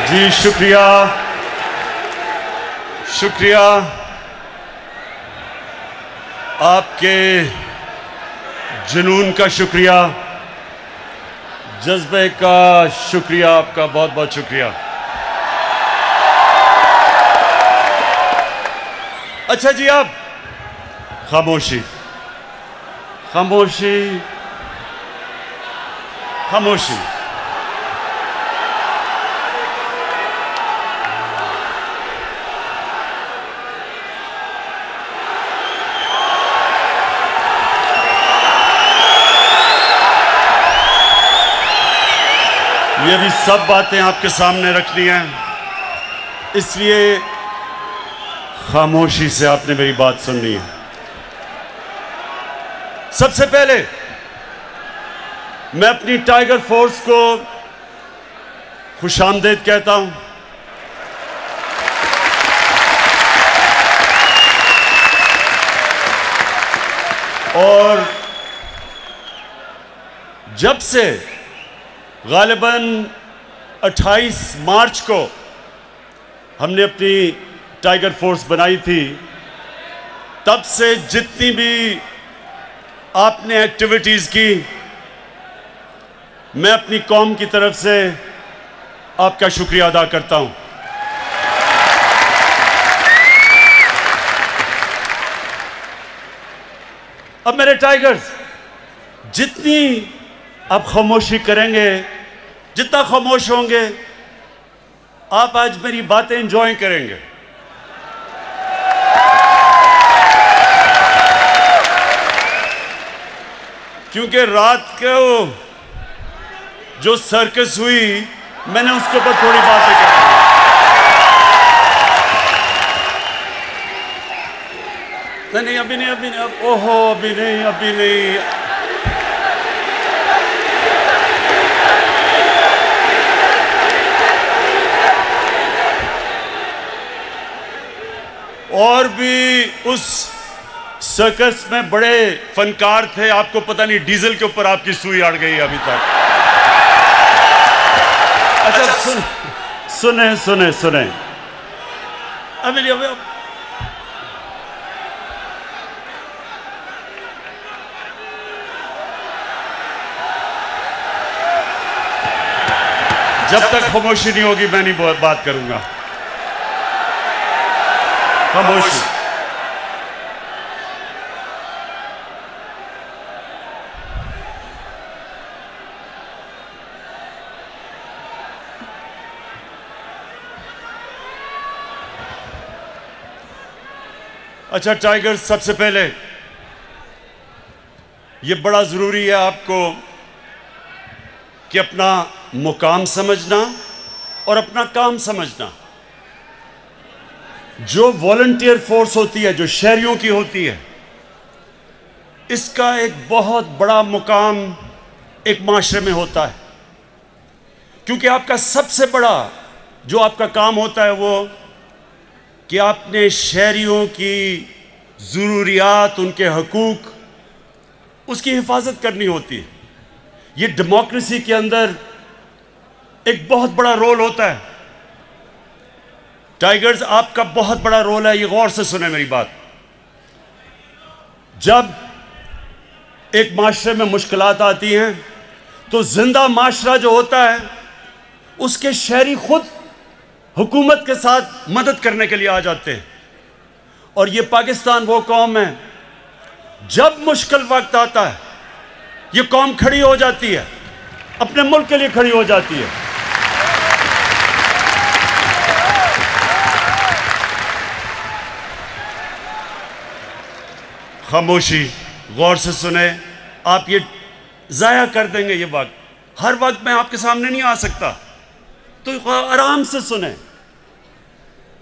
जी शुक्रिया, शुक्रिया आपके जुनून का, शुक्रिया जज्बे का, शुक्रिया आपका, बहुत बहुत शुक्रिया। अच्छा जी, आप खामोशी खामोशी खामोशी। ये भी सब बातें आपके सामने रखनी हैं, इसलिए खामोशी से आपने मेरी बात सुननी है। सबसे पहले मैं अपनी टाइगर फोर्स को खुशामदीद कहता हूं। और जब से गालिबन 28 मार्च को हमने अपनी टाइगर फोर्स बनाई थी, तब से जितनी भी आपने एक्टिविटीज़ की, मैं अपनी कौम की तरफ से आपका शुक्रिया अदा करता हूं। अब मेरे टाइगर्स, जितनी आप खामोशी करेंगे, जितना खामोश होंगे, आप आज मेरी बातें एंजॉय करेंगे। क्योंकि रात को जो सर्कस हुई, मैंने उसके ऊपर थोड़ी बातें की। नहीं, अभी नहीं, ओहो, अभी नहीं। और भी उस सर्कस में बड़े फनकार थे, आपको पता नहीं डीजल के ऊपर आपकी सुई अड़ गई अभी तक। अच्छा सुने अभी जब तक खामोशी नहीं होगी मैं नहीं बात करूंगा। खामोशी। अच्छा टाइगर्स, सबसे पहले ये बड़ा ज़रूरी है आपको कि अपना मुकाम समझना और अपना काम समझना। जो वॉलंटियर फोर्स होती है, जो शहरियों की होती है, इसका एक बहुत बड़ा मुकाम एक माशरे में होता है। क्योंकि आपका सबसे बड़ा जो आपका काम होता है वो कि आपने शहरियों की ज़रूरियात, उनके हकूक़, उसकी हिफाजत करनी होती है। ये डेमोक्रेसी के अंदर एक बहुत बड़ा रोल होता है। टाइगर्स, आपका बहुत बड़ा रोल है, ये गौर से सुने मेरी बात। जब एक माशरे में मुश्किलात आती हैं तो जिंदा माशरा जो होता है, उसके शहरी खुद हुकूमत के साथ मदद करने के लिए आ जाते हैं। और ये पाकिस्तान वो कौम है, जब मुश्किल वक्त आता है ये कौम खड़ी हो जाती है, अपने मुल्क के लिए खड़ी हो जाती है। खामोशी, गौर से सुने। आप ये ज़ाया कर देंगे ये वक्त, हर वक्त मैं आपके सामने नहीं आ सकता, तो आराम से सुने।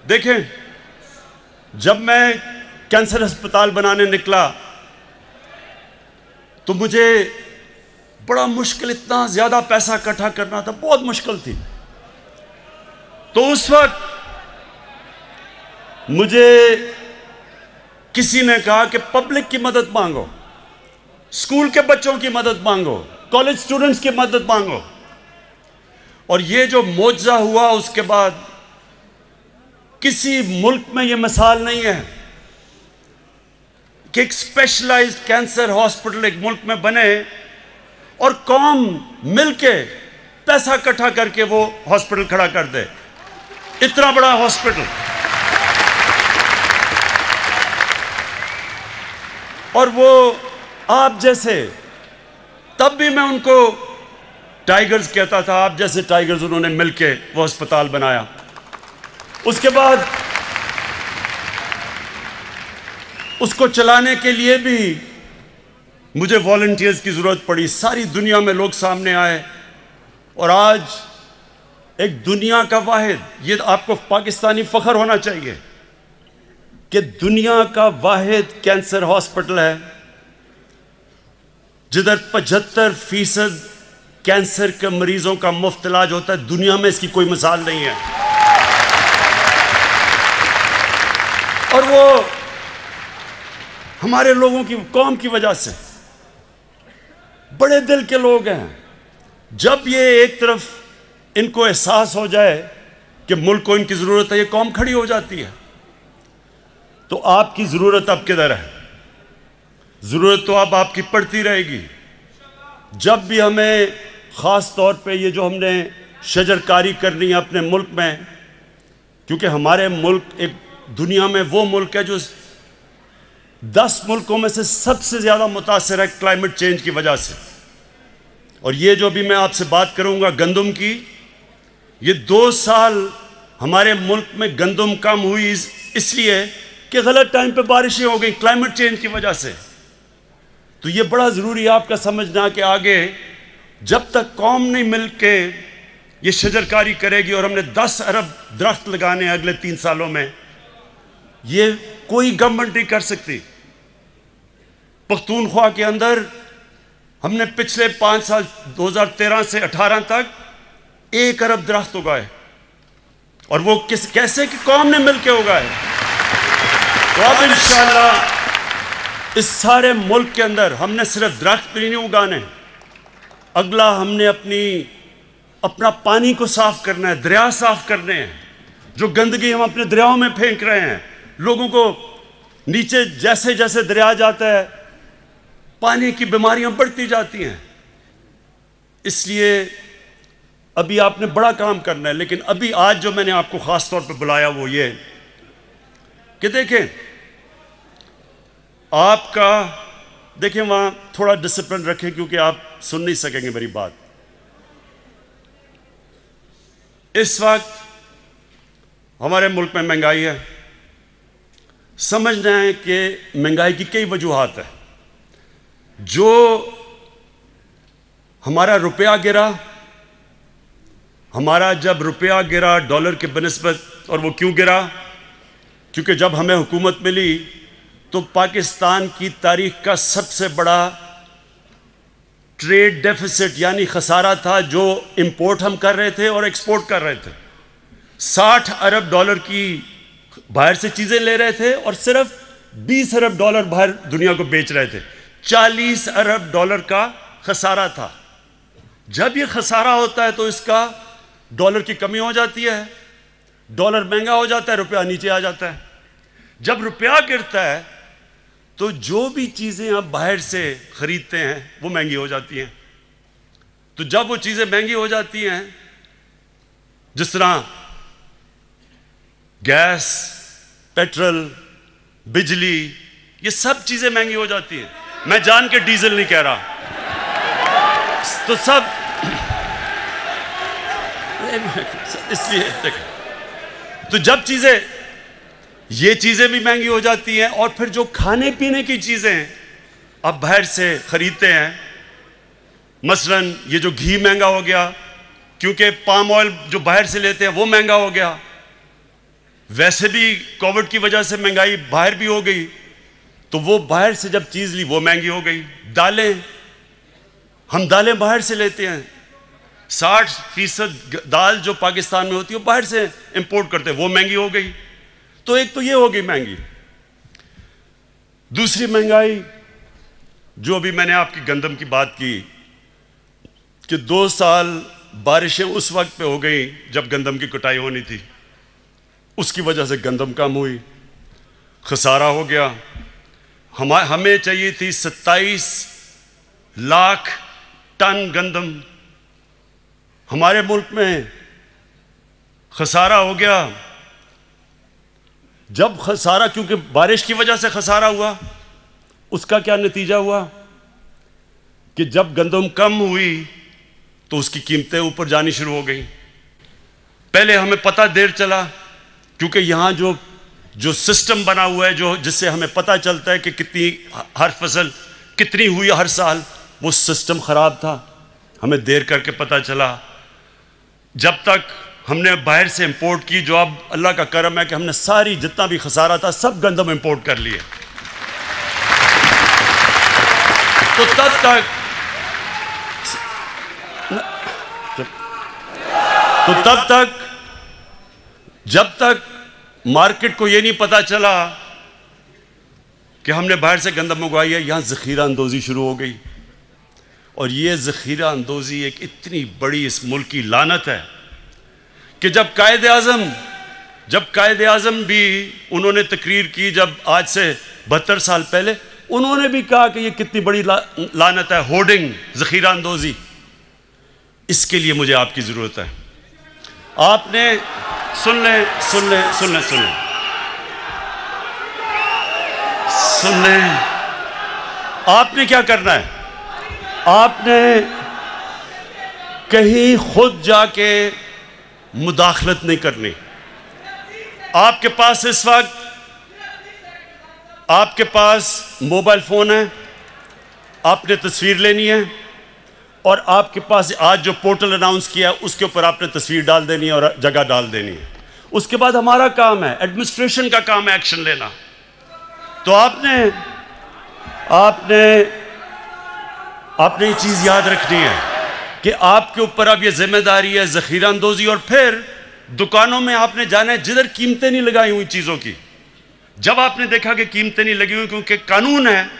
देखें, जब मैं कैंसर अस्पताल बनाने निकला तो मुझे बड़ा मुश्किल, इतना ज़्यादा पैसा इकट्ठा करना था, बहुत मुश्किल थी। तो उस वक्त मुझे किसी ने कहा कि पब्लिक की मदद मांगो, स्कूल के बच्चों की मदद मांगो, कॉलेज स्टूडेंट्स की मदद मांगो। और ये जो मोजा हुआ उसके बाद किसी मुल्क में ये मिसाल नहीं है कि एक स्पेशलाइज्ड कैंसर हॉस्पिटल एक मुल्क में बने और कौम मिलके पैसा इकट्ठा करके वो हॉस्पिटल खड़ा कर दे। इतना बड़ा हॉस्पिटल। और वो आप जैसे, तब भी मैं उनको टाइगर्स कहता था, आप जैसे टाइगर्स उन्होंने मिलके वो अस्पताल बनाया। उसके बाद उसको चलाने के लिए भी मुझे वॉलंटियर्स की ज़रूरत पड़ी। सारी दुनिया में लोग सामने आए और आज एक दुनिया का वाहिद, ये आपको पाकिस्तानी फ़ख्र होना चाहिए कि दुनिया का वाहिद कैंसर हॉस्पिटल है जिधर 75% कैंसर के मरीजों का मुफ्त इलाज होता है। दुनिया में इसकी कोई मिसाल नहीं है। और वो हमारे लोगों की, कौम की वजह से, बड़े दिल के लोग हैं। जब ये एक तरफ इनको एहसास हो जाए कि मुल्क को इनकी ज़रूरत है, ये कौम खड़ी हो जाती है। तो आपकी ज़रूरत अब किधर है? ज़रूरत तो अब आपकी पड़ती रहेगी। जब भी हमें ख़ास तौर पे ये जो हमने शजरकारी करनी है अपने मुल्क में, क्योंकि हमारे मुल्क एक दुनिया में वो मुल्क है जो 10 मुल्कों में से सबसे ज़्यादा मुतासर है क्लाइमेट चेंज की वजह से। और ये जो भी मैं आपसे बात करूँगा गंदम की, ये 2 साल हमारे मुल्क में गंदम कम हुई इसलिए कि गलत टाइम पे बारिशें हो गई क्लाइमेट चेंज की वजह से। तो ये बड़ा ज़रूरी है आपका समझना कि आगे जब तक कौम नहीं मिल के ये शजरकारी करेगी, और हमने 10 अरब दरख्त लगाने हैं अगले 3 सालों में, ये कोई गवर्नमेंट नहीं कर सकती। पख्तूनख्वा के अंदर हमने पिछले 5 साल 2013 से 18 तक 1 अरब दरख्त उगाए, और वो कैसे कि कौम ने मिलकर उगाए। तो अब इंशाअल्लाह इस सारे मुल्क के अंदर हमने सिर्फ दरख्त भी नहीं उगाने, अगला हमने अपना पानी को साफ करना है, दरिया साफ करने हैं। जो गंदगी हम अपने दरियाओं में फेंक रहे हैं, लोगों को नीचे जैसे जैसे दरिया जाता है पानी की बीमारियां बढ़ती जाती हैं। इसलिए अभी आपने बड़ा काम करना है। लेकिन अभी आज जो मैंने आपको ख़ास तौर पर बुलाया वो ये कि देखें, आपका देखें वहाँ थोड़ा डिसिप्लिन रखें, क्योंकि आप सुन नहीं सकेंगे मेरी बात। इस वक्त हमारे मुल्क में महंगाई है। समझना है कि महंगाई की कई वजूहात है। जो हमारा रुपया गिरा, हमारा जब रुपया गिरा डॉलर के बनिस्बत, और वो क्यों गिरा? क्योंकि जब हमें हुकूमत मिली तो पाकिस्तान की तारीख का सबसे बड़ा ट्रेड डेफिसिट यानी खसारा था, जो इंपोर्ट हम कर रहे थे और एक्सपोर्ट कर रहे थे। 60 अरब डॉलर की बाहर से चीज़ें ले रहे थे और सिर्फ 20 अरब डॉलर बाहर दुनिया को बेच रहे थे। 40 अरब डॉलर का खसारा था। जब ये खसारा होता है तो इसका डॉलर की कमी हो जाती है, डॉलर महंगा हो जाता है, रुपया नीचे आ जाता है। जब रुपया गिरता है तो जो भी चीज़ें आप बाहर से ख़रीदते हैं वो महंगी हो जाती हैं। तो जब वो चीज़ें महंगी हो जाती हैं, जिस तरह गैस, पेट्रोल, बिजली, ये सब चीज़ें महंगी हो जाती हैं। मैं जान के डीजल नहीं कह रहा, तो सब इसलिए तो जब ये चीज़ें भी महंगी हो जाती हैं, और फिर जो खाने पीने की चीज़ें आप बाहर से ख़रीदते हैं, मसलन ये जो घी महंगा हो गया, क्योंकि पाम ऑयल जो बाहर से लेते हैं वो महंगा हो गया। वैसे भी कोविड की वजह से महंगाई बाहर भी हो गई, तो वो बाहर से जब चीज़ ली वो महंगी हो गई। दालें, हम दालें बाहर से लेते हैं, 60% दाल जो पाकिस्तान में होती है वो बाहर से इंपोर्ट करते हैं, वो महंगी हो गई। तो एक तो ये हो गई महंगी। दूसरी महंगाई जो अभी मैंने आपकी गंदम की बात की कि 2 साल बारिशें उस वक्त पे हो गई जब गंदम की कटाई होनी थी, उसकी वजह से गंदम कम हुई, खसारा हो गया। हमें चाहिए थी 27 लाख टन गंदम, हमारे मुल्क में खसारा हो गया। जब खसारा, क्योंकि बारिश की वजह से खसारा हुआ, उसका क्या नतीजा हुआ कि जब गंदम कम हुई तो उसकी कीमतें ऊपर जानी शुरू हो गई। पहले हमें पता देर चला, क्योंकि यहाँ जो सिस्टम बना हुआ है, जो जिससे हमें पता चलता है कि कितनी हर फसल कितनी हुई हर साल, वो सिस्टम ख़राब था, हमें देर करके पता चला। जब तक हमने बाहर से इंपोर्ट की, जो अब अल्लाह का करम है कि हमने सारी जितना भी खसारा था सब गंदम इंपोर्ट कर लिए, तो तब तक जब तक मार्केट को ये नहीं पता चला कि हमने बाहर से गंदम मंगवाई है, यहाँ ज़ख़ीरा अंदोज़ी शुरू हो गई। और ये ज़ख़ीरा अंदोज़ी एक इतनी बड़ी इस मुल्क की लानत है कि जब कायद आज़म भी उन्होंने तकरीर की, जब आज से 72 साल पहले, उन्होंने भी कहा कि ये कितनी बड़ी लानत है, होर्डिंग, ज़ख़ीरा अंदोज़ी। इसके लिए मुझे आपकी ज़रूरत है। आपने सुन लें, आपने क्या करना है? आपने कहीं खुद जाके मुदाखलत नहीं करनी। आपके पास इस वक्त आपके पास मोबाइल फ़ोन है, आपने तस्वीर लेनी है और आपके पास आज जो पोर्टल अनाउंस किया उसके ऊपर आपने तस्वीर डाल देनी है और जगह डाल देनी है। उसके बाद हमारा काम है, एडमिनिस्ट्रेशन का काम है एक्शन लेना। तो आपने ये चीज़ याद रखनी है कि आपके ऊपर अब ये जिम्मेदारी है ज़ख़ीरा अंदोज़ी। और फिर दुकानों में आपने जाना है जिधर कीमतें नहीं लगाई हुई चीज़ों की। जब आपने देखा कि कीमतें नहीं लगी हुई, क्योंकि कानून है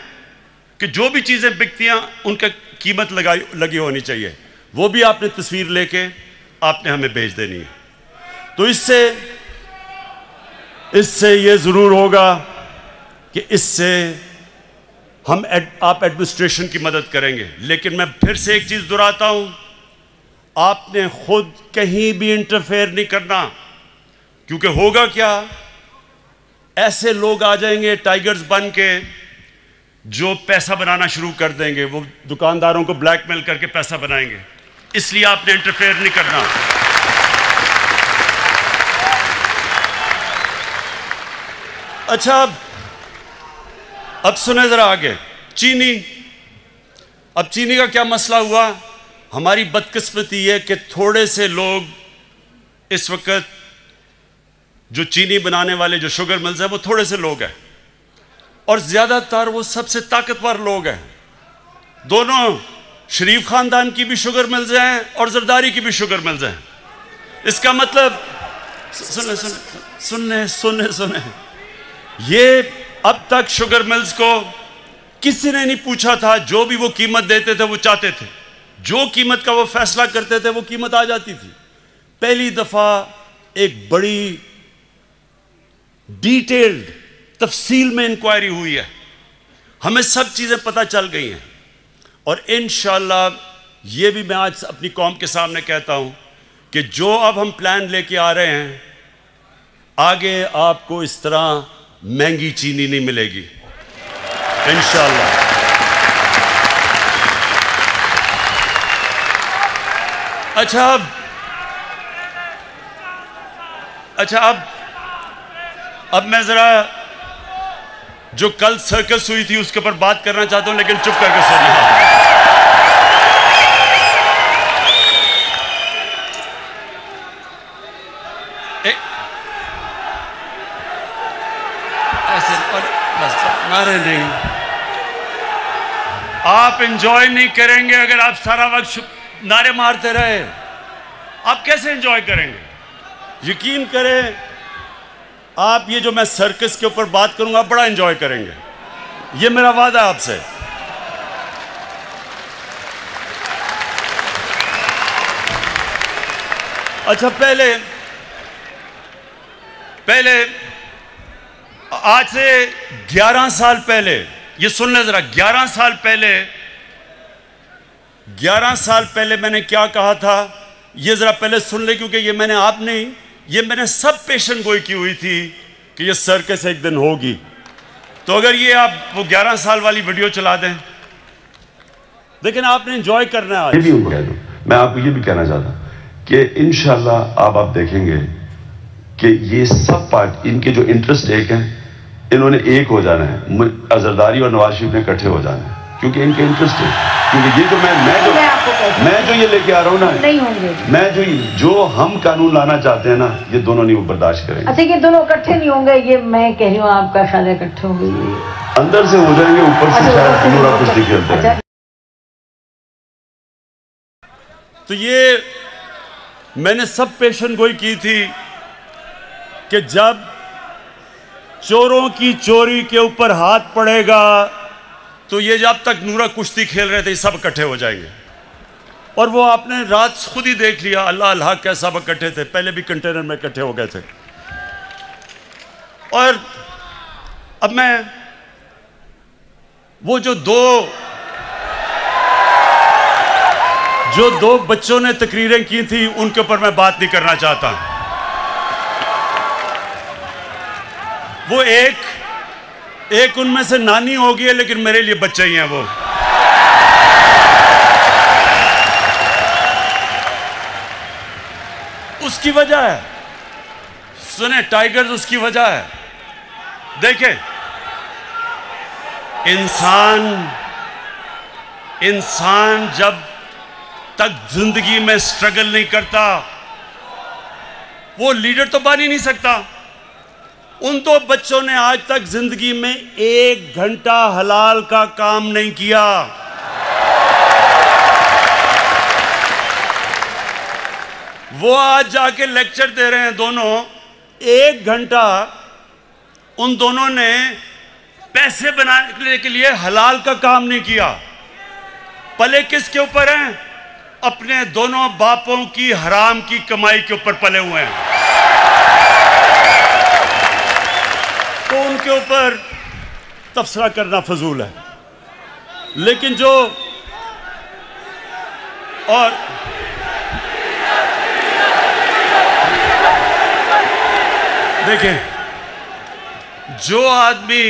कि जो भी चीज़ें बिकती हैं उनका कीमत लगी होनी चाहिए, वो भी आपने तस्वीर लेके आपने हमें भेज देनी है। तो इससे ये ज़रूर होगा कि इससे आप एडमिनिस्ट्रेशन की मदद करेंगे। लेकिन मैं फिर से एक चीज़ दोहराता हूँ, आपने खुद कहीं भी इंटरफेयर नहीं करना, क्योंकि होगा क्या, ऐसे लोग आ जाएंगे टाइगर्स बन के जो पैसा बनाना शुरू कर देंगे, वो दुकानदारों को ब्लैकमेल करके पैसा बनाएंगे। इसलिए आपने इंटरफेयर नहीं करना। अच्छा, अब सुने जरा आगे, चीनी। अब चीनी का क्या मसला हुआ? हमारी बदकिस्मती है कि थोड़े से लोग इस वक्त जो चीनी बनाने वाले जो शुगर मिल्स हैं वो थोड़े से लोग हैं, और ज़्यादातर वो सबसे ताकतवर लोग हैं। दोनों शरीफ ख़ानदान की भी शुगर मिल्स हैं और जरदारी की भी शुगर मिल्स हैं। इसका मतलब सुने, ये अब तक शुगर मिल्स को किसी ने नहीं पूछा था, जो भी वो कीमत देते थे वो चाहते थे, जो कीमत का वो फैसला करते थे वो कीमत आ जाती थी। पहली दफ़ा एक बड़ी डिटेल्ड तफसील में इंक्वायरी हुई है, हमें सब चीज़ें पता चल गई हैं। और इंशाअल्लाह ये भी मैं आज अपनी कौम के सामने कहता हूं कि जो अब हम प्लान लेके आ रहे हैं, आगे आपको इस तरह महंगी चीनी नहीं मिलेगी इंशाअल्लाह। अच्छा, अब मैं ज़रा जो कल सर्कस हुई थी उसके ऊपर बात करना चाहता हूं, लेकिन चुप करके सुनिए। ऐसे बस नारे नहीं, आप एंजॉय नहीं करेंगे अगर आप सारा वक्त नारे मारते रहे। आप कैसे एंजॉय करेंगे? यकीन करें, आप ये जो मैं सर्कस के ऊपर बात करूंगा बड़ा एंजॉय करेंगे, ये मेरा वादा है आपसे। अच्छा, पहले आज से 11 साल पहले, ये सुन ले जरा, 11 साल पहले मैंने क्या कहा था, ये जरा पहले सुन ले, क्योंकि ये मैंने आप नहीं, ये मैंने सब पेशन गोई की हुई थी कि ये सर्कस एक दिन होगी। तो अगर ये आप वो 11 साल वाली वीडियो चला दें, लेकिन आपने एंजॉय करना है। आज मैं आपको ये भी कहना चाहता हूं कि इंशाल्लाह आप देखेंगे कि ये सब पार्ट, इनके जो इंटरेस्ट एक हैं, इन्होंने एक हो जाना है। अजरदारी और नवाज शरीफ ने इकट्ठे हो जाना है, क्योंकि इनके इंटरेस्ट है। क्योंकि ये जो मैं जो ये लेके आ रहा हूँ ना, नहीं होंगे। मैं जो हम कानून लाना चाहते हैं ना, ये दोनों नहीं बर्दाश्त करेंगे। अच्छा, ये दोनों इकट्ठे नहीं होंगे, ये मैं कह रही हूँ, आपका ख्याल है इकट्ठे होंगे? अंदर से हो जाएंगे, ऊपर से शायद पूरा कुछ निकलता है। तो ये मैंने सब पेशन गोई की थी कि जब चोरों की चोरी के ऊपर हाथ पड़ेगा तो ये जब तक नूरा कुश्ती खेल रहे थे सब इकट्ठे हो जाएंगे। और वो आपने रात खुद ही देख लिया, अल्लाह अल्लाह कैसा सब इकट्ठे थे, पहले भी कंटेनर में इकट्ठे हो गए थे। और अब मैं वो जो दो बच्चों ने तकरीरें की थी उनके ऊपर मैं बात नहीं करना चाहता। वो एक उनमें से नानी होगी है, लेकिन मेरे लिए बच्चे ही हैं वो। उसकी वजह है, सुने टाइगर्स, उसकी वजह है। देखें, इंसान जब तक जिंदगी में स्ट्रगल नहीं करता वो लीडर तो बन ही नहीं सकता। उन दो बच्चों ने आज तक जिंदगी में 1 घंटा हलाल का काम नहीं किया। वो आज जाके लेक्चर दे रहे हैं दोनों। 1 घंटा उन दोनों ने पैसे बनाने के लिए हलाल का काम नहीं किया। पले किसके ऊपर हैं? अपने दोनों बापों की हराम की कमाई के ऊपर पले हुए हैं। तो उनके ऊपर तबसरा करना फजूल है। लेकिन जो और देखें, जो आदमी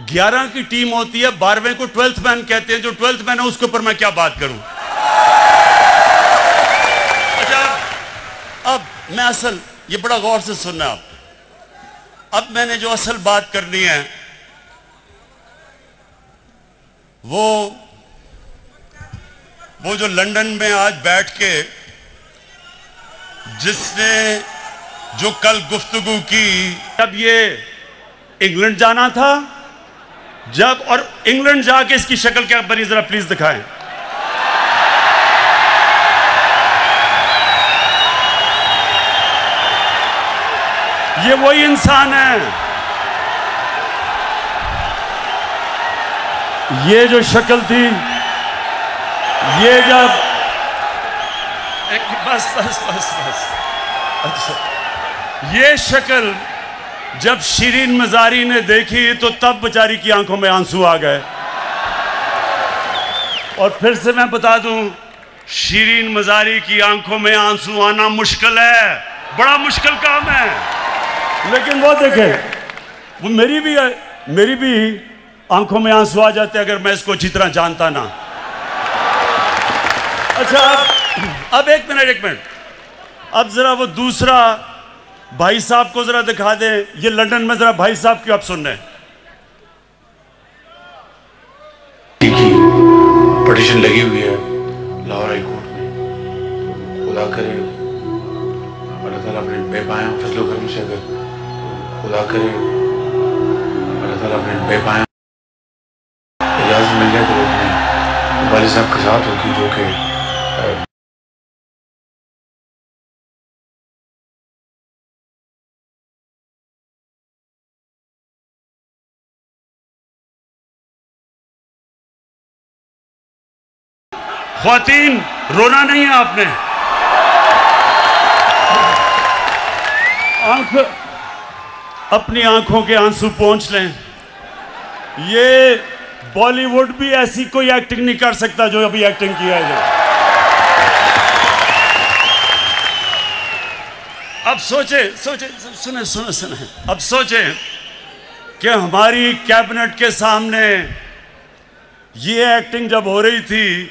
11 की टीम होती है, 12वें को 12th मैन कहते हैं, जो 12th मैन है उसके ऊपर मैं क्या बात करूं। अच्छा, अब मैं असल, ये बड़ा गौर से सुनना आप, अब मैंने जो असल बात करनी है वो जो लंदन में आज बैठ के जिसने जो कल गुफ्तगू की, जब ये इंग्लैंड जाना था, जब, और इंग्लैंड जाके इसकी शक्ल क्या बनी जरा प्लीज दिखाएं। ये वही इंसान है। ये जो शक्ल थी, ये जब बस अच्छा, ये शक्ल जब शिरीन मजारी ने देखी तो तब बेचारी की आंखों में आंसू आ गए। और फिर से मैं बता दूं, शिरीन मजारी की आंखों में आंसू आना मुश्किल है, बड़ा मुश्किल काम है। लेकिन वो देखे, वो मेरी भी आंखों में आंसू आ जाते अगर मैं इसको अच्छी तरह जानता ना। अच्छा, अब एक मिनट, अब जरा वो दूसरा भाई साहब को जरा दिखा दें। ये लंदन में जरा भाई साहब क्यों आप सुन रहे हैं। पिटीशन लगी हुई है लाहौर हाई कोर्ट में। खुदा करे अल्लाह ताला अपने बेपाया फजलो करम से, अगर खुदा करे अल्लाह ताला अपने बेपाया इजाज़त मिल जाए तो अपने वालिद साहब के साथ होगी, जो कि ख्वातीन, रोना नहीं है आपने। अपनी आंखों के आंसू पोंछ लें। ये बॉलीवुड भी ऐसी कोई एक्टिंग नहीं कर सकता जो अभी एक्टिंग किया है। अब सोचे सुने, अब सोचे कि हमारी कैबिनेट के सामने ये एक्टिंग जब हो रही थी,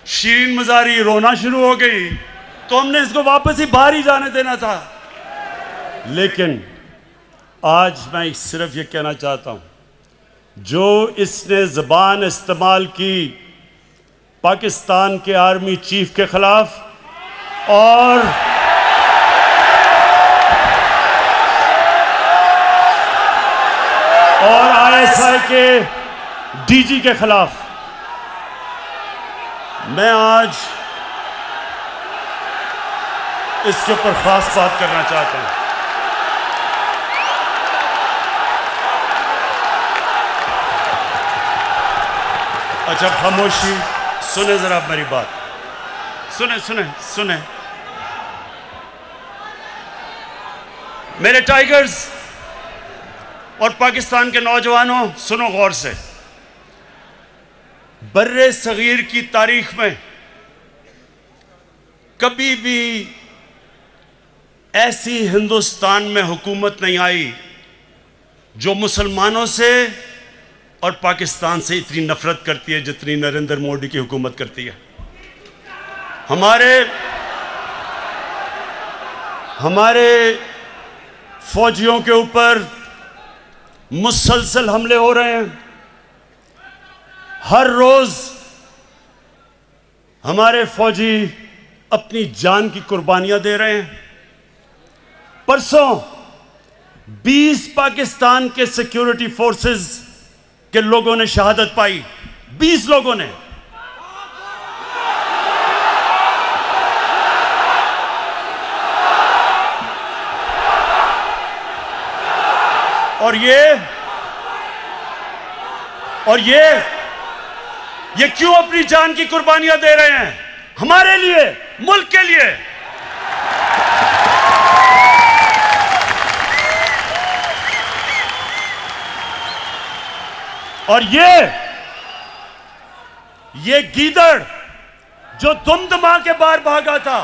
शीरीन मज़ारी रोना शुरू हो गई, तो हमने इसको वापस ही बाहर ही जाने देना था। लेकिन आज मैं सिर्फ ये कहना चाहता हूं, जो इसने ज़बान इस्तेमाल की पाकिस्तान के आर्मी चीफ के खिलाफ और ISI के डीजी के खिलाफ, मैं आज इसके ऊपर खास बात करना चाहता हूं। अच्छा खामोशी, सुने जरा मेरी बात, सुने मेरे टाइगर्स और पाकिस्तान के नौजवानों, सुनो गौर से। बर्रे सगीर की तारीख में कभी भी ऐसी हिंदुस्तान में हुकूमत नहीं आई जो मुसलमानों से और पाकिस्तान से इतनी नफरत करती है जितनी नरेंद्र मोदी की हुकूमत करती है। हमारे फौजियों के ऊपर मुसलसल हमले हो रहे हैं। हर रोज हमारे फौजी अपनी जान की कुर्बानियां दे रहे हैं। परसों 20 पाकिस्तान के सिक्योरिटी फोर्सेस के लोगों ने शहादत पाई, 20 लोगों ने। और ये क्यों अपनी जान की कुर्बानियां दे रहे हैं? हमारे लिए, मुल्क के लिए। और ये गीदड़ जो दुमदमा के बाहर भागा था,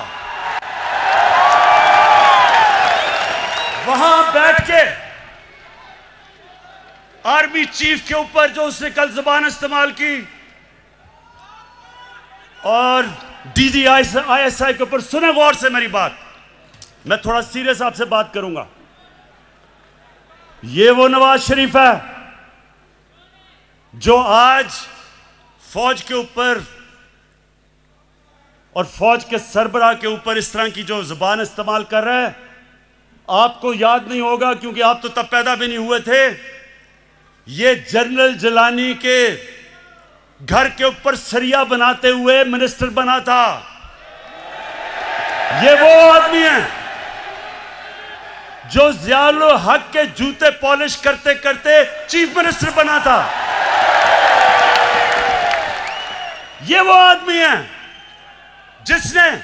वहां बैठ के आर्मी चीफ के ऊपर जो उसने कल ज़बान इस्तेमाल की और डीजी ISI के ऊपर, सुने गौर से मेरी बात, मैं थोड़ा सीरियस आपसे बात करूंगा। ये वो नवाज शरीफ है जो आज फौज के ऊपर और फौज के सरबराह के ऊपर इस तरह की जो ज़बान इस्तेमाल कर रहा है। आपको याद नहीं होगा क्योंकि आप तो तब पैदा भी नहीं हुए थे। ये जनरल जिलानी के घर के ऊपर सरिया बनाते हुए मिनिस्टर बना था। ये वो आदमी है जो ज़ियाउल हक के जूते पॉलिश करते करते चीफ मिनिस्टर बना था। ये वो आदमी है जिसने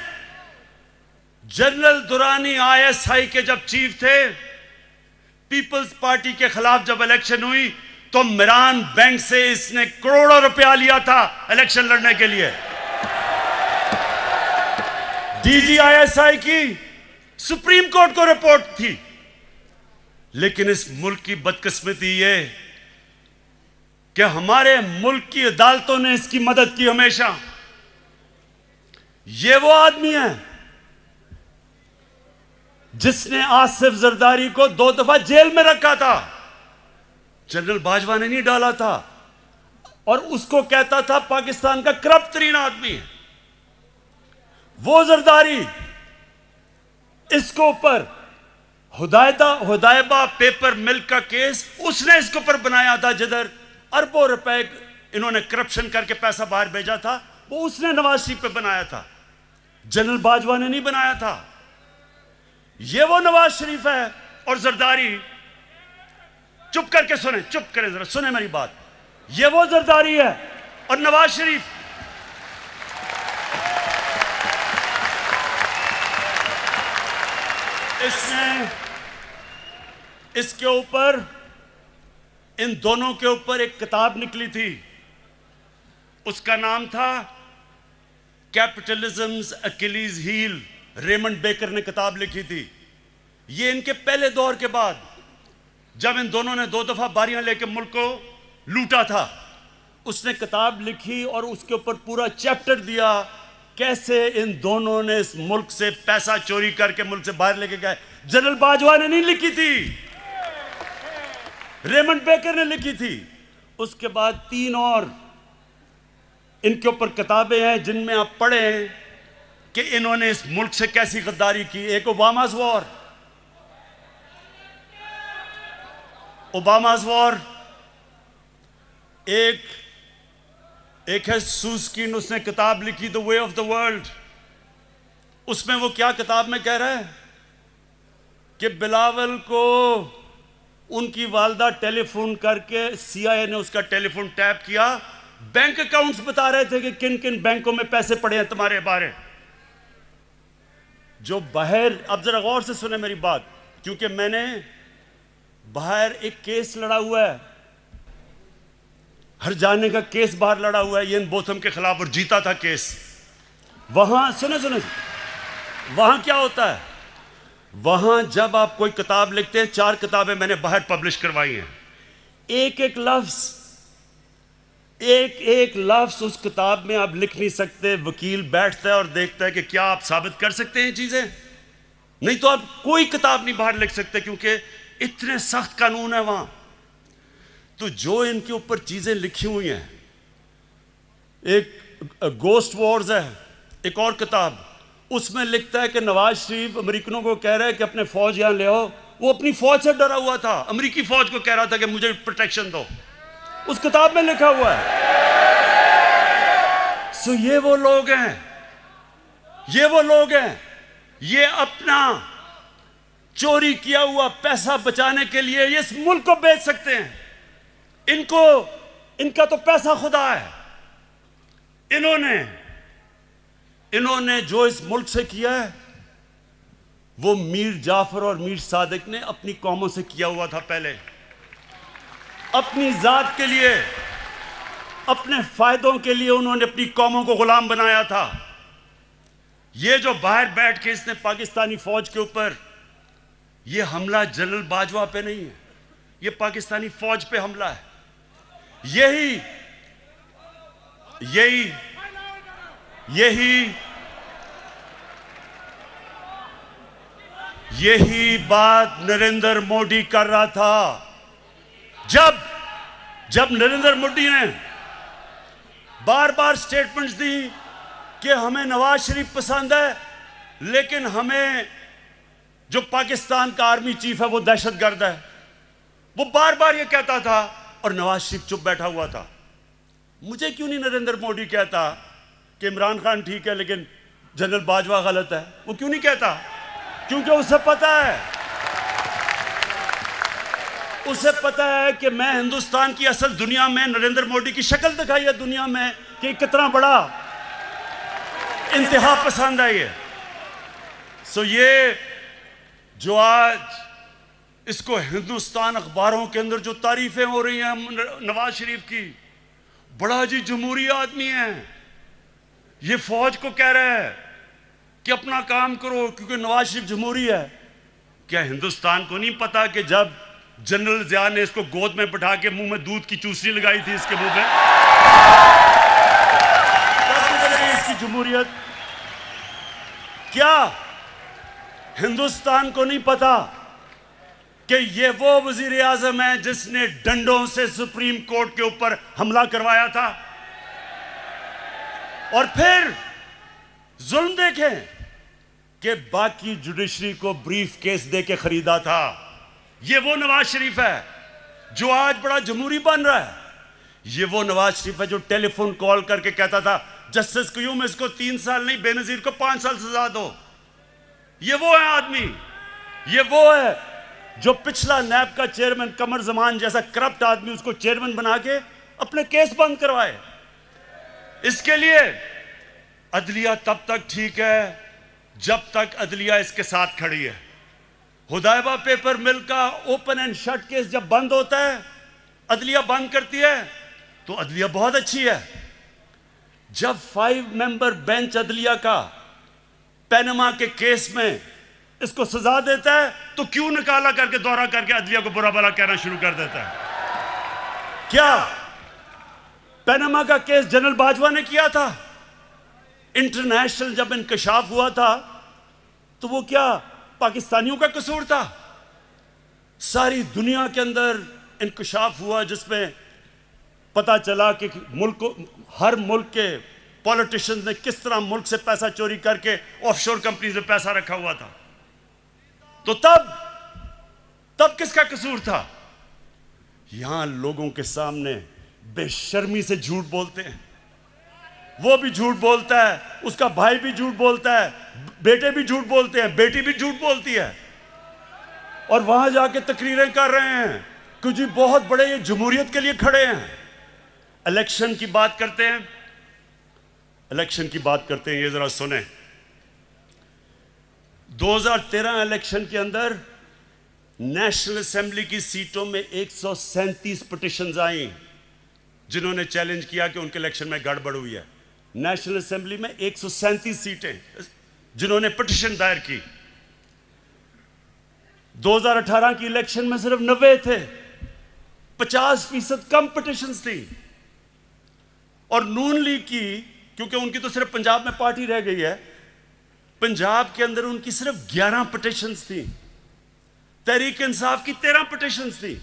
जनरल दुरानी ISI के जब चीफ थे, पीपल्स पार्टी के खिलाफ जब इलेक्शन हुई तो मिरान बैंक से इसने करोड़ों रुपया लिया था इलेक्शन लड़ने के लिए। डीजी ISI की सुप्रीम कोर्ट को रिपोर्ट थी। लेकिन इस मुल्क की बदकिस्मती ये कि हमारे मुल्क की अदालतों ने इसकी मदद की हमेशा। ये वो आदमी है जिसने आसिफ जरदारी को 2 दफा जेल में रखा था। जनरल बाजवा ने नहीं डाला था और उसको कहता था पाकिस्तान का करप्ट तरीन आदमी है वो जरदारी। इसको ऊपर हुदायबा पेपर मिल्क का केस उसने इसके ऊपर बनाया था, जिधर अरबों रुपए इन्होंने करप्शन करके पैसा बाहर भेजा था, वो उसने नवाज शरीफ पे बनाया था। जनरल बाजवा ने नहीं बनाया था। ये वो नवाज शरीफ है और जरदारी, चुप करके सुने, चुप करें जरा, सुने मेरी बात। ये वो जरदारी है और नवाज शरीफ इसके ऊपर, इन दोनों के ऊपर एक किताब निकली थी, उसका नाम था कैपिटलिज्म्स अकिलीज हील। रेमंड बेकर ने किताब लिखी थी। ये इनके पहले दौर के बाद, जब इन दोनों ने 2 दफा बारियां लेकर मुल्क को लूटा था, उसने किताब लिखी और उसके ऊपर पूरा चैप्टर दिया कैसे इन दोनों ने इस मुल्क से पैसा चोरी करके मुल्क से बाहर लेके गए। जनरल बाजवा ने नहीं लिखी थी, रेमंड बेकर ने लिखी थी। उसके बाद 3 और इनके ऊपर किताबें हैं जिनमें आप पढ़ें कि इन्होंने इस मुल्क से कैसी गद्दारी की। एक ओबामा's वॉर, ओबामा's वॉर, एक है सूस्किन, उसने किताब लिखी the way of the world. उसमें वो क्या किताब में कह रहा है कि बिलावल को उनकी वालदा टेलीफोन करके, CIA ने उसका टेलीफोन टैप किया, बैंक अकाउंट्स बता रहे थे कि किन किन बैंकों में पैसे पड़े हैं तुम्हारे बारे। जो बाहर, अब जरा गौर से सुने मेरी बात, क्योंकि मैंने बाहर एक केस लड़ा हुआ है, हर जाने का केस बाहर लड़ा हुआ है इयान बोथम के खिलाफ, और जीता था केस। वहां सुने वहां क्या होता है, वहां जब आप कोई किताब लिखते हैं, 4 किताबें मैंने बाहर पब्लिश करवाई हैं, एक एक लफ्ज उस किताब में आप लिख नहीं सकते। वकील बैठता है और देखता है कि क्या आप साबित कर सकते हैं चीजें, नहीं तो आप कोई किताब नहीं बाहर लिख सकते, क्योंकि इतने सख्त कानून है वहां। तो जो इनके ऊपर चीजें लिखी हुई हैं, एक गोस्ट वॉर्स है, एक और किताब, उसमें लिखता है कि नवाज शरीफ अमेरिकनों को कह रहा है कि अपने फौज यहां ले आओ। वो अपनी फौज से डरा हुआ था, अमेरिकी फौज को कह रहा था कि मुझे प्रोटेक्शन दो। उस किताब में लिखा हुआ है। सो ये वो लोग हैं, ये अपना चोरी किया हुआ पैसा बचाने के लिए ये इस मुल्क को बेच सकते हैं। इनका तो पैसा खुदा है। इन्होंने जो इस मुल्क से किया है वो मीर जाफर और मीर सादिक ने अपनी कौमों से किया हुआ था। पहले अपनी जात के लिए, अपने फायदों के लिए उन्होंने अपनी कौमों को गुलाम बनाया था। ये जो बाहर बैठ के इसने पाकिस्तानी फौज के ऊपर, ये हमला जनरल बाजवा पे नहीं है, ये पाकिस्तानी फौज पे हमला है। यही बात नरेंद्र मोदी कर रहा था। जब नरेंद्र मोदी ने बार बार स्टेटमेंट्स दी कि हमें नवाज शरीफ पसंद है, लेकिन हमें जो पाकिस्तान का आर्मी चीफ है वो दहशतगर्द है, वो बार बार ये कहता था और नवाज शरीफ चुप बैठा हुआ था। मुझे क्यों नहीं नरेंद्र मोदी कहता कि इमरान खान ठीक है लेकिन जनरल बाजवा गलत है? वो क्यों नहीं कहता? क्योंकि उसे पता है कि मैं हिंदुस्तान की असल दुनिया में नरेंद्र मोदी की शक्ल दिखाई है दुनिया में कि कितना बड़ा इंतहा पसंद है ये। सो ये जो आज इसको हिंदुस्तान अखबारों के अंदर जो तारीफें हो रही हैं नवाज शरीफ की, बड़ा जी जमहूरी आदमी है, ये फौज को कह रहा है कि अपना काम करो क्योंकि नवाज शरीफ जमहूरी है। क्या हिंदुस्तान को नहीं पता कि जब जनरल ज़िया ने इसको गोद में बिठा के मुंह में दूध की चूसनी लगाई थी इसके मुंह में, तब इसकी जमहूरियत? क्या हिंदुस्तान को नहीं पता कि ये वो वजीर आजम है जिसने डंडों से सुप्रीम कोर्ट के ऊपर हमला करवाया था? और फिर जुल्म देखें कि बाकी जुडिशरी को ब्रीफ केस दे के खरीदा था। ये वो नवाज शरीफ है जो आज बड़ा जमहूरी बन रहा है। ये वो नवाज शरीफ है जो टेलीफोन कॉल करके कहता था जस्टिस क्यूम इसको 3 साल नहीं बेनजीर को 5 साल सजा दो। ये वो है आदमी, ये वो है जो पिछला नैब का चेयरमैन कमर जमान जैसा करप्ट आदमी उसको चेयरमैन बना के अपने केस बंद करवाए। इसके लिए अदलिया तब तक ठीक है जब तक अदलिया इसके साथ खड़ी है। हुदैबा पेपर मिल का ओपन एंड शट केस जब बंद होता है, अदलिया बंद करती है, तो अदलिया बहुत अच्छी है। जब 5 मेंबर बेंच अदलिया का पैनमा के केस में इसको सजा देता है, तो क्यों निकाला करके दौरा करके अदलिया को बुरा भला कहना शुरू कर देता है? क्या पैनमा का केस जनरल बाजवा ने किया था? इंटरनेशनल जब इंकशाफ हुआ था तो वो क्या पाकिस्तानियों का कसूर था? सारी दुनिया के अंदर इंकशाफ हुआ जिसमें पता चला कि हर मुल्क के पॉलिटिशियंस ने किस तरह मुल्क से पैसा चोरी करके ऑफशोर कंपनीज में पैसा रखा हुआ था। तो तब किसका कसूर था? यहां लोगों के सामने बेशर्मी से झूठ बोलते हैं। वो भी झूठ बोलता है, उसका भाई भी झूठ बोलता है, बेटे भी झूठ बोलते हैं, बेटी भी झूठ बोलती है, और वहां जाके तकरीरें कर रहे हैं कि जी बहुत बड़े ये जमहूरियत के लिए खड़े हैं। इलेक्शन की बात करते हैं, इलेक्शन की बात करते हैं, ये जरा सुने। 2013 इलेक्शन के अंदर नेशनल असेंबली की सीटों में 137 पिटिशंस आई जिन्होंने चैलेंज किया कि उनके इलेक्शन में गड़बड़ हुई है। नेशनल असेंबली में 137 सीटें जिन्होंने पिटिशन दायर की। 2018 की इलेक्शन में सिर्फ 90 थे, 50% कम पिटिशंस थी। और नून लीग की, क्योंकि उनकी तो सिर्फ पंजाब में पार्टी रह गई है, पंजाब के अंदर उनकी सिर्फ 11 पिटिशंस थी। तहरीक इंसाफ की 13 पिटिशंस थी,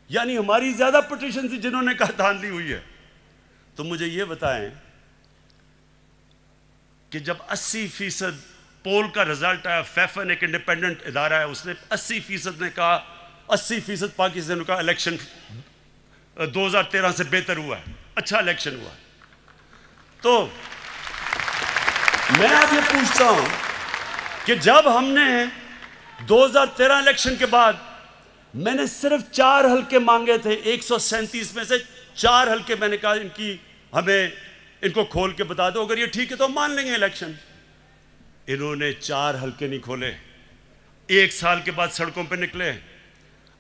यानी हमारी ज्यादा पिटिशन थी जिन्होंने कहा धांधली हुई है। तो मुझे यह बताएं कि जब 80% पोल का रिजल्ट आया, फैफन एक इंडिपेंडेंट इदारा है, उसने 80% ने कहा, 80% पाकिस्तान का इलेक्शन 2013 से बेहतर हुआ है, अच्छा इलेक्शन हुआ। तो मैं अब ये पूछता हूं कि जब हमने 2013 इलेक्शन के बाद मैंने सिर्फ 4 हल्के मांगे थे, 137 में से 4 हल्के मैंने कहा इनको खोल के बता दो, अगर ये ठीक है तो मान लेंगे इलेक्शन। इन्होंने 4 हल्के नहीं खोले, 1 साल के बाद सड़कों पे निकले।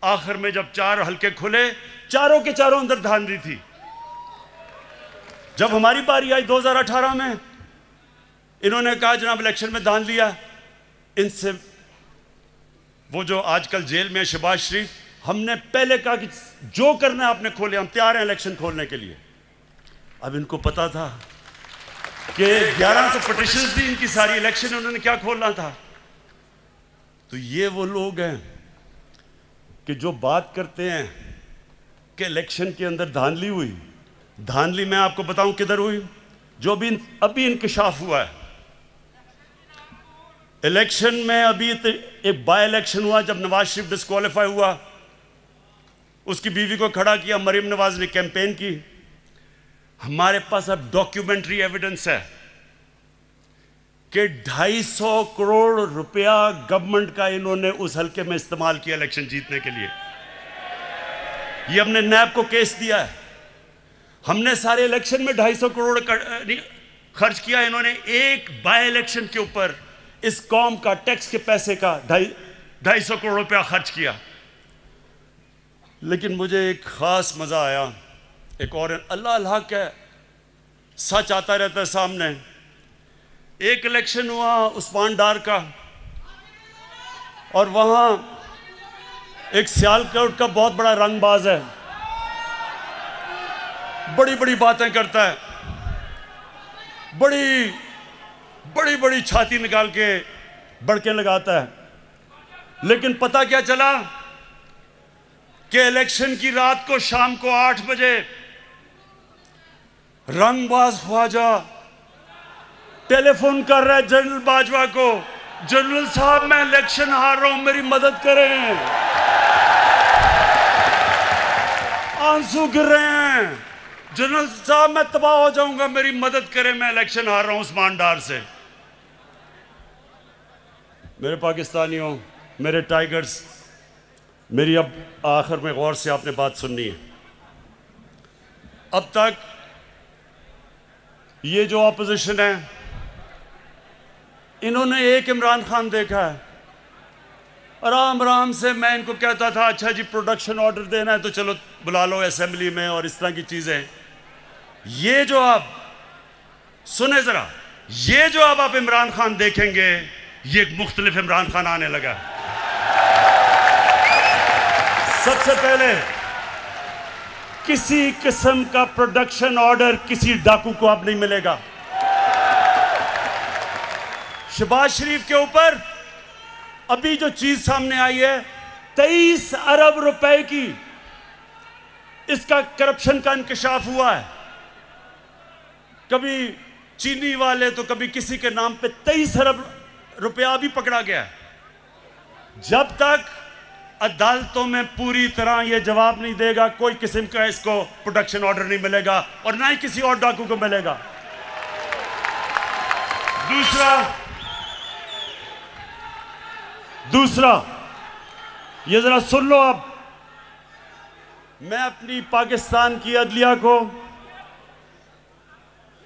आखिर में जब 4 हल्के खुले, चारों के चारों अंदर धांधली थी। जब हमारी बारी आई 2018 में, इन्होंने कहा जनाब इलेक्शन में धांधली लिया। इनसे वो जो आजकल जेल में है शहबाज शरीफ, हमने पहले कहा कि जो करना है आपने खोले, हम तैयार हैं इलेक्शन खोलने के लिए। अब इनको पता था कि 11 तो पिटिशंस थी इनकी सारी, इलेक्शन उन्होंने क्या खोलना था। तो ये वो लोग हैं कि जो बात करते हैं कि इलेक्शन के अंदर धांधली हुई। धांधली मैं आपको बताऊं किधर हुई, जो भी अभी इंकशाफ हुआ है। इलेक्शन में अभी एक बाय इलेक्शन हुआ जब नवाज शरीफ डिस्क्वालीफाई हुआ, उसकी बीवी को खड़ा किया, मरीम नवाज ने कैंपेन की। हमारे पास अब डॉक्यूमेंट्री एविडेंस है कि 250 करोड़ रुपया गवर्नमेंट का इन्होंने उस हल्के में इस्तेमाल किया इलेक्शन जीतने के लिए। ये हमने नैब को केस दिया है। हमने सारे इलेक्शन में 250 करोड़ खर्च किया, इन्होंने एक बाय इलेक्शन के ऊपर इस कौम का टैक्स के पैसे का 250 करोड़ रुपया खर्च किया। लेकिन मुझे एक खास मजा आया, एक और अल्लाह अल्लाह का सच आता रहता है सामने। एक इलेक्शन हुआ उस्मान डार का, और वहां एक सियालकोट का बहुत बड़ा रंगबाज है, बड़ी बड़ी बातें करता है, बड़ी बड़ी बड़ी छाती निकाल के बड़के लगाता है। लेकिन पता क्या चला कि इलेक्शन की रात को शाम को 8 बजे रंगबाज ख्वाजा टेलीफोन कर रहा है जनरल बाजवा को, जनरल साहब मैं इलेक्शन हार रहा हूं, मेरी मदद करें। आंसू गिर रहे हैं, जनरल साहब मैं तबाह हो जाऊंगा, मेरी मदद करें, मैं इलेक्शन हार रहा हूं उस्मान डार से। मेरे पाकिस्तानियों, मेरे टाइगर्स, मेरी अब आखिर में गौर से आपने बात सुननी है। अब तक ये जो ऑपोजिशन है, इन्होंने एक इमरान खान देखा है, आराम आराम से मैं इनको कहता था अच्छा जी प्रोडक्शन ऑर्डर देना है तो चलो बुला लो असेंबली में, और इस तरह की चीज़ें। ये जो आप सुने ज़रा, ये जो अब आप इमरान खान देखेंगे, ये एक मुख्तलिफ इमरान खान आने लगा। सबसे पहले किसी किस्म का प्रोडक्शन ऑर्डर किसी डाकू को अब नहीं मिलेगा। शहबाज शरीफ के ऊपर अभी जो चीज सामने आई है 23 अरब रुपए की, इसका करप्शन का इंकशाफ हुआ है। कभी चीनी वाले तो कभी किसी के नाम पे 23 अरब रुपया भी पकड़ा गया है। जब तक अदालतों में पूरी तरह यह जवाब नहीं देगा, कोई किस्म का इसको प्रोडक्शन ऑर्डर नहीं मिलेगा और ना ही किसी और डाकू को मिलेगा। दूसरा ये जरा सुन लो आप, मैं अपनी पाकिस्तान की अदलिया को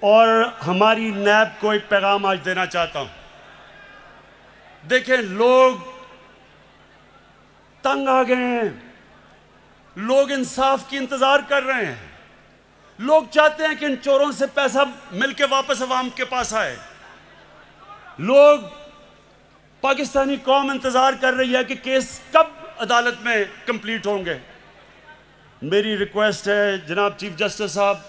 और हमारी नैब को एक पैगाम आज देना चाहता हूं। देखें, लोग तंग आ गए हैं, लोग इंसाफ की इंतजार कर रहे हैं, लोग चाहते हैं कि इन चोरों से पैसा मिलके वापस अवाम के पास आए। लोग, पाकिस्तानी कौम इंतजार कर रही है कि केस कब अदालत में कंप्लीट होंगे। मेरी रिक्वेस्ट है जनाब चीफ जस्टिस साहब,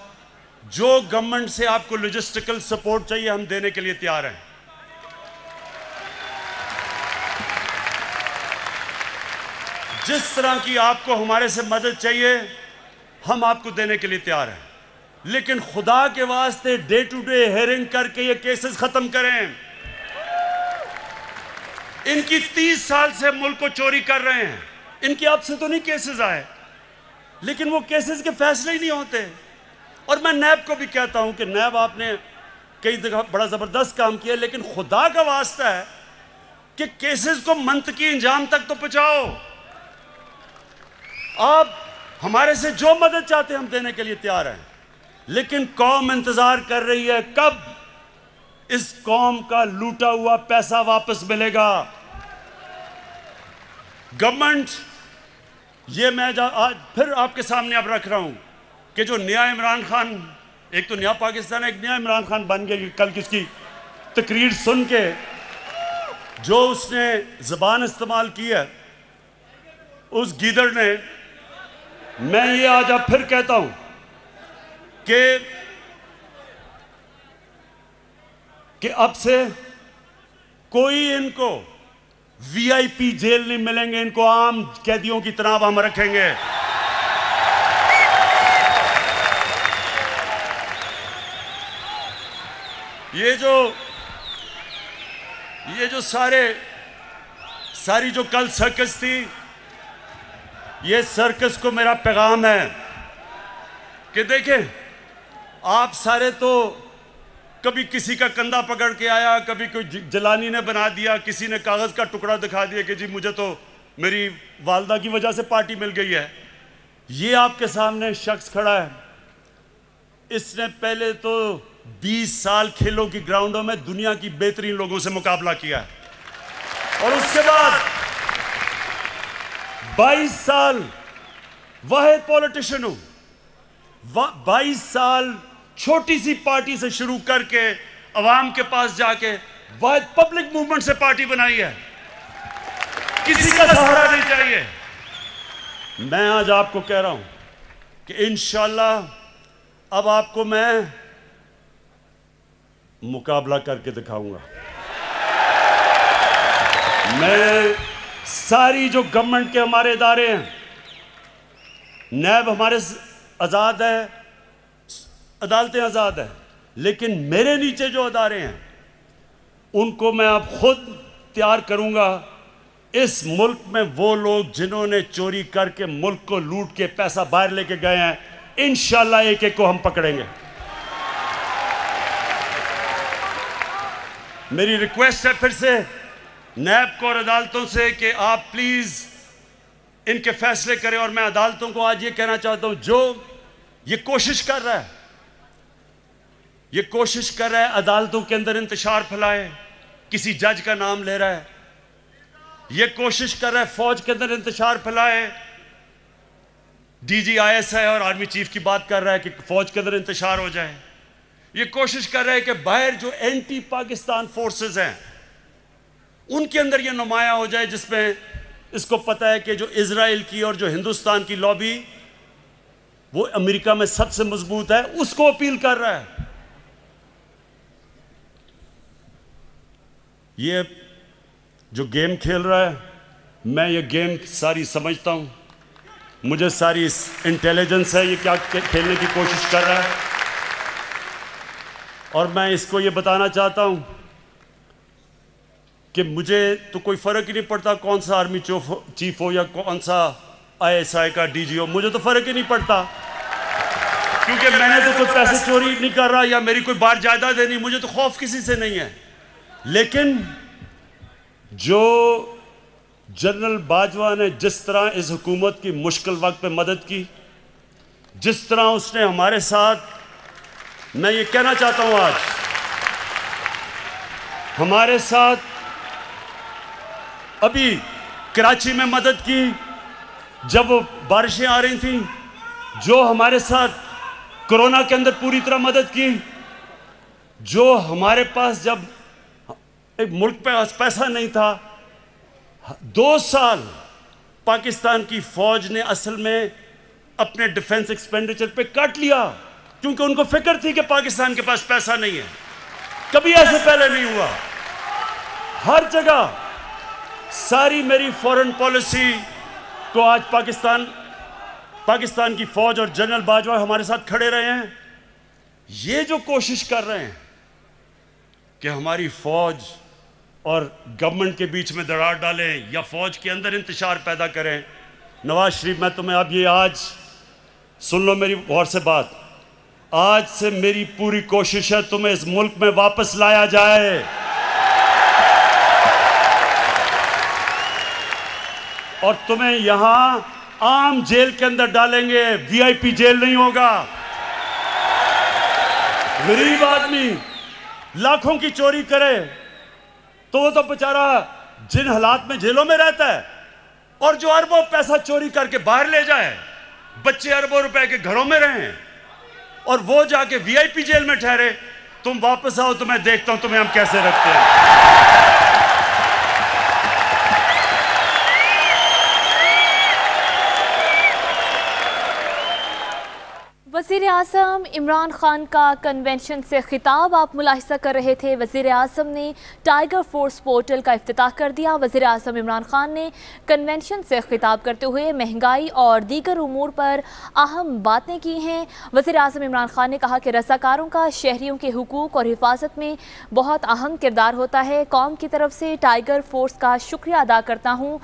जो गवर्नमेंट से आपको लॉजिस्टिकल सपोर्ट चाहिए हम देने के लिए तैयार हैं। जिस तरह की आपको हमारे से मदद चाहिए हम आपको देने के लिए तैयार हैं, लेकिन खुदा के वास्ते डे टू डे हेयरिंग करके ये केसेस खत्म करें। इनकी 30 साल से मुल्क को चोरी कर रहे हैं, इनकी अब से तो नहीं केसेस आए, लेकिन वो केसेस के फैसले ही नहीं होते। और मैं नैब को भी कहता हूं कि नैब आपने कई जगह बड़ा जबरदस्त काम किया, लेकिन खुदा का वास्ता है कि केसेस को मंतकी इंजाम तक तो पहुंचाओ। आप हमारे से जो मदद चाहते हैं हम देने के लिए तैयार हैं, लेकिन कौम इंतजार कर रही है कब इस कौम का लूटा हुआ पैसा वापस मिलेगा। गवर्नमेंट, ये मैं आज फिर आपके सामने अब रख रहा हूं कि जो नया इमरान खान, एक तो नया पाकिस्तान है, एक नया इमरान खान बन गया। कल किसकी तकरीर सुन के जो उसने ज़बान इस्तेमाल की है उस गीदड़ ने, मैं ये आज अब फिर कहता हूं कि अब से कोई इनको वीआईपी जेल नहीं मिलेंगे, इनको आम कैदियों की तरह हम रखेंगे। ये जो सारी जो कल सर्कस थी, ये सर्कस को मेरा पैगाम है कि देखें, आप सारे तो कभी किसी का कंधा पकड़ के आया, कभी कोई जलानी ने बना दिया, किसी ने कागज़ का टुकड़ा दिखा दिया कि जी मुझे तो मेरी वालदा की वजह से पार्टी मिल गई है। ये आपके सामने शख्स खड़ा है, इसने पहले तो 20 साल खेलों की ग्राउंडों में दुनिया की बेहतरीन लोगों से मुकाबला किया है, और उसके बाद 22 साल वाहिद पॉलिटिशियन हूं। 22 साल छोटी सी पार्टी से शुरू करके अवाम के पास जाके वाहिद पब्लिक मूवमेंट से पार्टी बनाई है। किसी का सहारा नहीं चाहिए। मैं आज आपको कह रहा हूं कि इंशाअल्लाह अब आपको मैं मुकाबला करके दिखाऊंगा। मैं सारी जो गवर्नमेंट के हमारे इदारे हैं, नैब हमारे आज़ाद है, अदालतें आज़ाद है, लेकिन मेरे नीचे जो अदारे हैं उनको मैं अब खुद तैयार करूंगा। इस मुल्क में वो लोग जिन्होंने चोरी करके मुल्क को लूट के पैसा बाहर लेके गए हैं, इंशाअल्लाह एक एक को हम पकड़ेंगे। मेरी रिक्वेस्ट है फिर से नैब को और अदालतों से कि आप प्लीज़ इनके फैसले करें। और मैं अदालतों को आज ये कहना चाहता हूं, जो ये कोशिश कर रहा है अदालतों के अंदर इंतशार फैलाए, किसी जज का नाम ले रहा है, ये कोशिश कर रहा है फौज के अंदर इंतशार फैलाए। DGISI और आर्मी चीफ की बात कर रहा है कि फौज के अंदर इंतशार हो जाए। ये कोशिश कर रहा है कि बाहर जो एंटी पाकिस्तान फोर्सेस हैं उनके अंदर ये नुमाया हो जाए, जिसमें इसको पता है कि जो इजराइल की और जो हिंदुस्तान की लॉबी वो अमेरिका में सबसे मजबूत है, उसको अपील कर रहा है। ये जो गेम खेल रहा है, मैं ये गेम सारी समझता हूं, मुझे सारी इंटेलिजेंस है ये क्या खेलने की कोशिश कर रहा है। और मैं इसको ये बताना चाहता हूं कि मुझे तो कोई फ़र्क ही नहीं पड़ता कौन सा आर्मी चीफ हो या कौन सा ISI का DG हो, मुझे तो फ़र्क ही नहीं पड़ता, क्योंकि मैंने तो कोई पैसे चोरी नहीं कर रहा या मेरी कोई बार जायदाद नहीं, मुझे तो खौफ किसी से नहीं है। लेकिन जो जनरल बाजवा ने जिस तरह इस हुकूमत की मुश्किल वक्त पे मदद की, जिस तरह उसने हमारे साथ, मैं ये कहना चाहता हूं आज हमारे साथ अभी कराची में मदद की जब वो बारिशें आ रही थी, जो हमारे साथ कोरोना के अंदर पूरी तरह मदद की, जो हमारे पास जब एक मुल्क पे पैसा नहीं था, 2 साल पाकिस्तान की फौज ने असल में अपने डिफेंस एक्सपेंडिचर पे कट लिया, क्योंकि उनको फिक्र थी कि पाकिस्तान के पास पैसा नहीं है। कभी ऐसे पहले नहीं हुआ। हर जगह सारी मेरी फॉरेन पॉलिसी को आज पाकिस्तान की फौज और जनरल बाजवा हमारे साथ खड़े रहे हैं। ये जो कोशिश कर रहे हैं कि हमारी फौज और गवर्नमेंट के बीच में दरार डालें या फौज के अंदर इंतशार पैदा करें, नवाज शरीफ, मैं तुम्हें अब ये आज सुन लो मेरी गौर से बात, आज से मेरी पूरी कोशिश है तुम्हें इस मुल्क में वापस लाया जाए। और तुम्हें यहां आम जेल के अंदर डालेंगे, VIP जेल नहीं होगा। गरीब आदमी लाखों की चोरी करे तो वो तो बेचारा जिन हालात में जेलों में रहता है, और जो अरबों पैसा चोरी करके बाहर ले जाए, बच्चे अरबों रुपए के घरों में रहें और वो जाके VIP जेल में ठहरे। तुम वापस आओ तो मैं देखता हूं तुम्हें हम कैसे रखते हैं। वज़ीर आज़म इमरान खान का कन्वेंशन से खिताब आप मुलाहिज़ा कर रहे थे। वज़ीर आज़म ने टाइगर फोर्स पोर्टल का इफ्तिताह कर दिया। वज़ीर आज़म इमरान खान ने कन्वेंशन से खिताब करते हुए महंगाई और दीगर उमूर पर अहम बातें की हैं। वज़ीर आज़म इमरान खान ने कहा कि रज़ाकारों का शहरियों के हुकूक और हिफाजत में बहुत अहम किरदार होता है। कौम की तरफ से टाइगर फोर्स का शुक्रिया अदा करता हूँ।